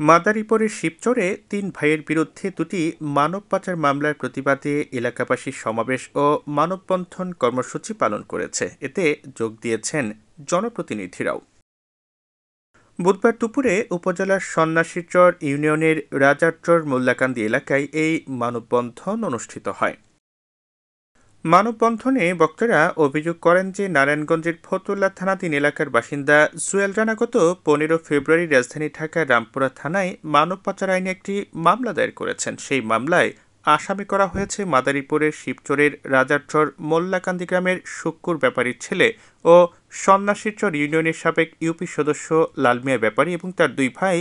মাদারীপুরের শিবচরে ৩ ভাইয়ের বিরুদ্ধে দুটি মানব পাচার মামলার প্রতিবাদে এলাকাবাসী সমাবেশ ও মানববন্ধন কর্মসূচি পালন করেছে। এতে যোগ দিয়েছেন জনপ্রতিনিধিরাও। বুধবার দুপুরে উপজেলার সন্ন্যাসীচর ইউনিয়নের রাজারচর মোল্লাকান্দি এলাকায় এই মানববন্ধন অনুষ্ঠিত হয়। মানববন্ধনে বক্তারা অভিযোগ করেন যে নারায়ণগঞ্জের ফতুল্লা থানাধীন এলাকার বাসিন্দা জুয়েল রানা গত 15 ফেব্রুয়ারি রাজধানী ঢাকার রামপুরা থানায় মানব পাচার আইনে একটি মামলা দায়ের করেছেন। সেই মামলায় আসামি করা হয়েছে মাদারীপুরের শিবচরের রাজারচর মোল্লাকান্দি গ্রামের শুক্কুর ব্যাপারীর ছেলে ও সন্ন্যাসীচর ইউনিয়নের সাবেক ইউপি সদস্য লাল মিয়া ব্যাপারী এবং তার দুই ভাই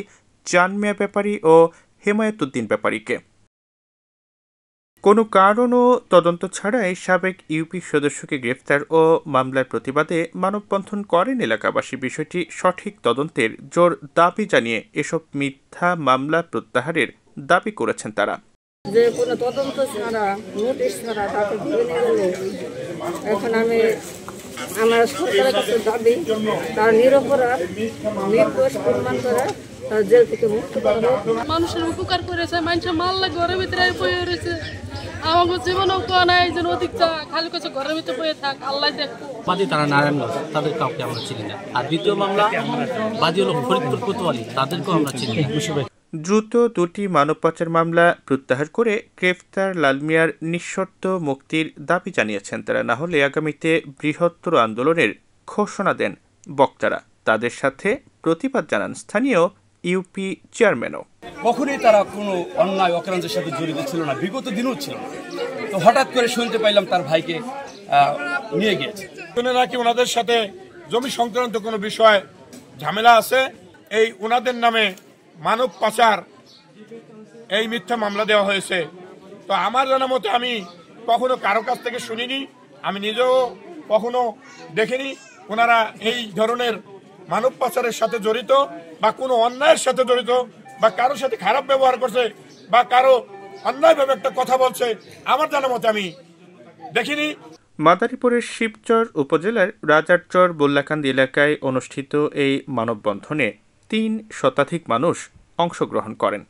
চান মিয়া ব্যাপারী ও হেমায়েতুদ্দিন ব্যাপারীকে। কোনো কারণ ও তদন্ত ছাড়াই সাবেক ইউপি সদস্যকে গ্রেফতার ও মামলার প্রতিবাদে মানববন্ধন করেন এলাকাবাসী। বিষয়টি সঠিক তদন্তের জোর দাবি জানিয়ে এসব মিথ্যা মামলা প্রত্যাহারের দাবি করেছেন তারা। যে কোনো তদন্ত ছাড়া, নোটিশ ছাড়া তাকে ধরে নিয়ে গেল। এখন আমার সরকারের কাছে দাবি তার নিরপরাধ নির্দোষ প্রমাণ করে তার জেল থেকে মুক্ত করা হোক। মানুষের উপকার করেছে, মানুষের মাল্লা ঘরের ভিতরে বয়ে রয়েছে। আমার জীবনও কোয়া নাই যেন অধিক খালি করছে ঘরের ভিতরে বয়ে থাক, আল্লাহ দেখো। বাদী তারা নারায়ণগঞ্জ, তাদের কাউকে আমরা চিনি না। আর দ্বিতীয় মামলা বাদী হলো ফরিদপুর কোতোয়ালি, তাদেরকেও আমরা চিনি না। দ্রুত দুটি মানব পাচার মামলা প্রত্যাহার করে গ্রেফতার লাল মিয়ার নিঃশর্ত মুক্তির দাবি জানিয়েছেন তারা। না হলে আগামীতে বৃহত্তর আন্দোলনের ঘোষণা দেন বক্তারা। তাদের সাথে প্রতিবাদ জানান স্থানীয় ইউপি চেয়ারম্যানও। কখনোই তারা কোনো অন্যায় অকারেন্সের সাথে জড়িত ছিল না, বিগত দিনও ছিল না। তো হঠাৎ করে শুনতে পাইলাম তার ভাইকে নিয়ে গিয়েছে। নাকি ওনাদের সাথে জমি সংক্রান্ত কোনো বিষয় ঝামেলা আছে, এই ওনাদের নামে মানব পাচার এই মিথ্যা মামলা দেওয়া হয়েছে। তো আমার জানা মতে আমি কখনো কারো কাছ থেকে শুনিনি, আমি নিজেও কখনো দেখিনি ওনারা এই ধরনের মানব পাচারের সাথে জড়িত বা কোনো অন্যায়ের সাথে জড়িত বা কারোর সাথে খারাপ ব্যবহার করছে বা কারো অন্যায়ভাবে একটা কথা বলছে, আমার জানা মতে আমি দেখিনি। মাদারীপুরের শিবচর উপজেলার রাজারচর মোল্লাকান্দি এলাকায় অনুষ্ঠিত এই মানববন্ধনে 3 শতাধিক মানুষ অংশগ্রহণ করেন।